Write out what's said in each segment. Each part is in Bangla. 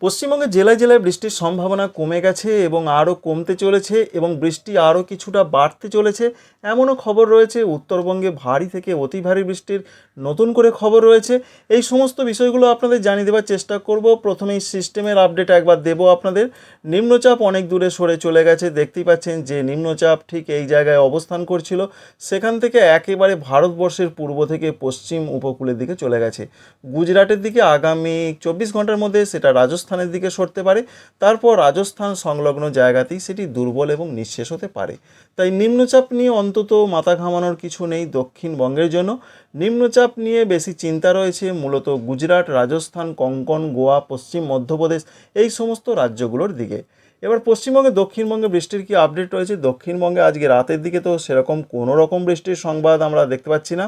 পশ্চিমবঙ্গের জেলায় জেলায় বৃষ্টির সম্ভাবনা কমে গেছে এবং আরও কমতে চলেছে এবং বৃষ্টি আরও কিছুটা বাড়তে চলেছে এমনও খবর রয়েছে। উত্তরবঙ্গে ভারী থেকে অতি ভারী বৃষ্টির নতুন করে খবর রয়েছে। এই সমস্ত বিষয়গুলো আপনাদের জানিয়ে দেওয়ার চেষ্টা করব। প্রথমেই সিস্টেমের আপডেট একবার দেব আপনাদের। নিম্নচাপ অনেক দূরে সরে চলে গেছে, দেখতেই পাচ্ছেন যে নিম্নচাপ ঠিক এই জায়গায় অবস্থান করছিল, সেখান থেকে একেবারে ভারতবর্ষের পূর্ব থেকে পশ্চিম উপকূলের দিকে চলে গেছে। গুজরাটের দিকে আগামী 24 ঘন্টার মধ্যে সেটা রাজস্থানের দিকে সরতে পারে, তারপর রাজস্থান সংলগ্ন জায়গাতেই সেটি দুর্বল এবং নিঃশেষ হতে পারে। তাই নিম্নচাপ নিয়ে অন্তত মাথা ঘামানোর কিছু নেই দক্ষিণবঙ্গের জন্য। নিম্নচাপ নিয়ে বেশি চিন্তা রয়েছে মূলত গুজরাট, রাজস্থান, কোঙ্কণ, গোয়া, পশ্চিম মধ্যপ্রদেশ এই সমস্ত রাজ্যগুলোর দিকে। এবার পশ্চিমবঙ্গে দক্ষিণবঙ্গে বৃষ্টির কি আপডেট রয়েছে। দক্ষিণবঙ্গে আজকে রাতের দিকে তো সেরকম কোনো রকম বৃষ্টির সংবাদ আমরা দেখতে পাচ্ছি না।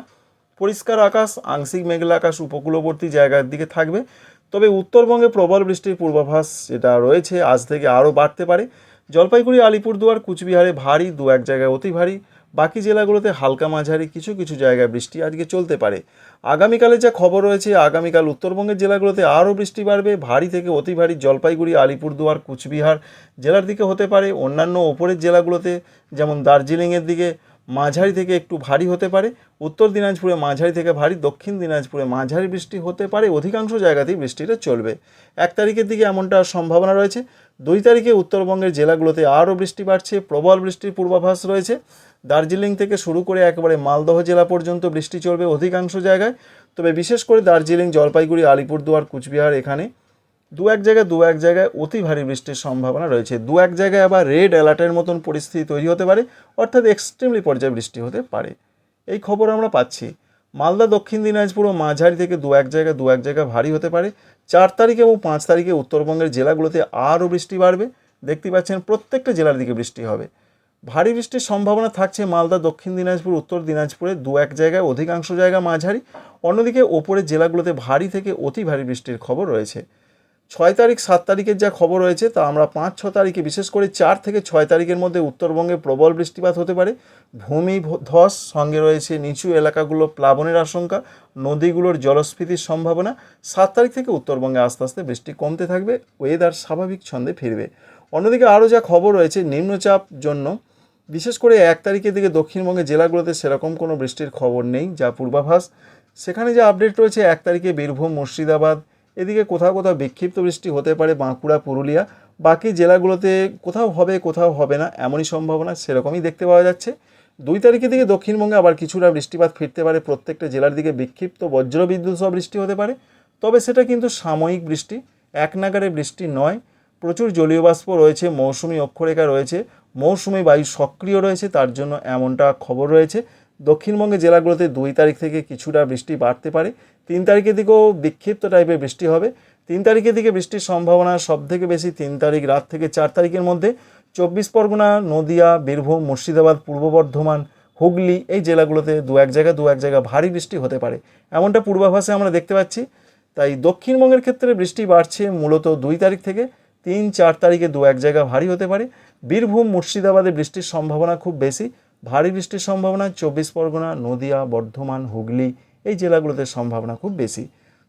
পরিষ্কার আকাশ, আংশিক মেঘলা আকাশ উপকূলবর্তী জায়গার দিকে থাকবে। তবে উত্তরবঙ্গে প্রবল বৃষ্টির পূর্বাভাস যেটা রয়েছে আজ থেকে আরও বাড়তে পারে। জলপাইগুড়ি, আলিপুরদুয়ার, কুচবিহারে ভারী, দু এক জায়গায় অতি ভারী, বাকি জেলাগুলোতে হালকা মাঝারি কিছু কিছু জায়গায় বৃষ্টি আজকে চলতে পারে। আগামীকালে যা খবর রয়েছে, আগামীকাল উত্তরবঙ্গের জেলাগুলোতে আরও বৃষ্টি বাড়বে, ভারী থেকে অতি ভারী জলপাইগুড়ি, আলিপুরদুয়ার, কুচবিহার জেলার দিকে হতে পারে। অন্যান্য ওপরের জেলাগুলোতে যেমন দার্জিলিংয়ের দিকে মাঝারি থেকে একটু ভারী হতে পারে। উত্তর দিনাজপুরে মাঝারি থেকে ভারী, দক্ষিণ দিনাজপুরে মাঝারি বৃষ্টি হতে পারে। অধিকাংশ জায়গাতেই বৃষ্টিটা চলবে। 1 তারিখের দিকে এমনটা সম্ভাবনা রয়েছে। 2 তারিখে উত্তরবঙ্গের জেলাগুলোতে আরও বৃষ্টি বাড়ছে, প্রবল বৃষ্টির পূর্বাভাস রয়েছে। দার্জিলিং থেকে শুরু করে একেবারে মালদহ জেলা পর্যন্ত বৃষ্টি চলবে অধিকাংশ জায়গায়। তবে বিশেষ করে দার্জিলিং, জলপাইগুড়ি, আলিপুরদুয়ার, কুচবিহার এখানে দু এক জায়গায় অতি ভারী বৃষ্টির সম্ভাবনা রয়েছে। দু এক জায়গায় আবার রেড অ্যালার্টের মতন পরিস্থিতি তৈরি হতে পারে, অর্থাৎ এক্সট্রিমলি পর্যায়ে বৃষ্টি হতে পারে। এই খবর আমরা পাচ্ছি। মালদা, দক্ষিণ দিনাজপুরও মাঝারি থেকে দু এক জায়গায় ভারী হতে পারে। 4 তারিখ এবং 5 তারিখে উত্তরবঙ্গের জেলাগুলোতে আরও বৃষ্টি বাড়বে। দেখতে পাচ্ছেন প্রত্যেকটা জেলার দিকে বৃষ্টি হবে। ভারী বৃষ্টির সম্ভাবনা থাকছে মালদা, দক্ষিণ দিনাজপুর, উত্তর দিনাজপুরে দু এক জায়গায়, অধিকাংশ জায়গা মাঝারি। অন্যদিকে ওপরের জেলাগুলোতে ভারী থেকে অতি ভারী বৃষ্টির খবর রয়েছে। 6 তারিখ 7 তারিখের যা খবর রয়েছে তা আমরা 5-6 তারিখে, বিশেষ করে 4 থেকে 6 তারিখের মধ্যে উত্তরবঙ্গে প্রবল বৃষ্টিপাত হতে পারে। ভূমি ধস, সঙ্গে রয়েছে নিচু এলাকাগুলো প্লাবনের আশঙ্কা, নদীগুলোর জলস্ফীতির সম্ভাবনা। 7 তারিখ থেকে উত্তরবঙ্গে আস্তে আস্তে বৃষ্টি কমতে থাকবে, ওয়েদার স্বাভাবিক ছন্দে ফিরবে। অন্যদিকে আরও যা খবর রয়েছে নিম্নচাপ জন্য, বিশেষ করে 1 তারিখের দিকে দক্ষিণবঙ্গের জেলাগুলোতে সেরকম কোনো বৃষ্টির খবর নেই যা পূর্বাভাস। সেখানে যে আপডেট রয়েছে 1 তারিখে বীরভূম, মুর্শিদাবাদ এদিকে কোথাও কোথাও বিক্ষিপ্ত বৃষ্টি হতে পারে, বাঁকুড়া, পুরুলিয়া। বাকি জেলাগুলোতে কোথাও হবে কোথাও হবে না এমনই সম্ভাবনা সেরকমই দেখতে পাওয়া যাচ্ছে। 2 তারিখের দিকে দক্ষিণবঙ্গে আবার কিছুটা বৃষ্টিপাত ফিরতে পারে, প্রত্যেকটা জেলার দিকে বিক্ষিপ্ত বজ্রবিদ্যুৎ সহ বৃষ্টি হতে পারে। তবে সেটা কিন্তু সাময়িক বৃষ্টি, এক নাগাড়ে বৃষ্টি নয়। প্রচুর জলীয় বাষ্প রয়েছে, মৌসুমি অক্ষরেখা রয়েছে, মৌসুমি বায়ু সক্রিয় রয়েছে, তার জন্য এমনটা খবর রয়েছে। দক্ষিণবঙ্গের জেলাগুলোতে 2 তারিখ থেকে কিছুটা বৃষ্টি বাড়তে পারে। 3 তারিখের দিকেও বিক্ষিপ্ত টাইপের বৃষ্টি হবে। 3 তারিখের দিকে বৃষ্টির সম্ভাবনা সবথেকে বেশি 3 তারিখ রাত থেকে 4 তারিখের মধ্যে 24 পরগনা, নদিয়া, বীরভূম, মুর্শিদাবাদ, পূর্ব বর্ধমান, হুগলি এই জেলাগুলোতে দু এক জায়গায় ভারী বৃষ্টি হতে পারে, এমনটা পূর্বাভাসে আমরা দেখতে পাচ্ছি। তাই দক্ষিণবঙ্গের ক্ষেত্রে বৃষ্টি বাড়ছে মূলত 2 তারিখ থেকে। 3-4 তারিখে দু এক জায়গা ভারী হতে পারে। বীরভূম, মুর্শিদাবাদে বৃষ্টির সম্ভাবনা খুব বেশি। ভারী বৃষ্টির সম্ভাবনা 24 পরগনা, নদিয়া, বর্ধমান, হুগলি এই জেলাগুলোতে সম্ভাবনা খুব বেশি।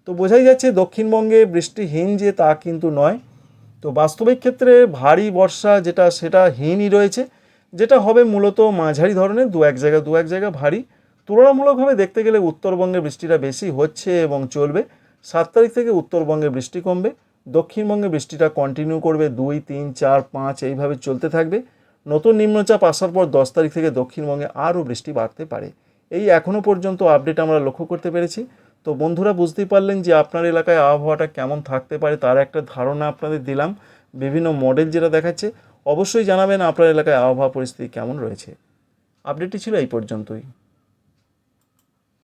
তো বোঝাই যাচ্ছে দক্ষিণবঙ্গে বৃষ্টিহীন যে তা কিন্তু নয়। তো বাস্তবিক ক্ষেত্রে ভারী বর্ষা যেটা সেটা হীনই রয়েছে, যেটা হবে মূলত মাঝারি ধরনের দু এক জায়গা ভারী। তুলনামূলকভাবে দেখতে গেলে উত্তরবঙ্গে বৃষ্টিটা বেশি হচ্ছে এবং চলবে। 7 তারিখ থেকে উত্তরবঙ্গে বৃষ্টি কমবে, দক্ষিণবঙ্গে বৃষ্টিটা কন্টিনিউ করবে, 2, 3, 4, 5 এইভাবে চলতে থাকবে। নতুন নিম্নচাপ আসার পর 10 তারিখ থেকে দক্ষিণবঙ্গে আরও বৃষ্টি বাড়তে পারে। এই এখনও পর্যন্ত আপডেট আমরা লক্ষ্য করতে পেরেছি। তো বন্ধুরা বুঝতেই পারলেন যে আপনার এলাকায় আবহাওয়াটা কেমন থাকতে পারে, তার একটা ধারণা আপনাদের দিলাম। বিভিন্ন মডেল যেটা দেখাচ্ছে, অবশ্যই জানাবেন আপনার এলাকায় আবহাওয়া পরিস্থিতি কেমন রয়েছে। আপডেটটি ছিল এই পর্যন্তই।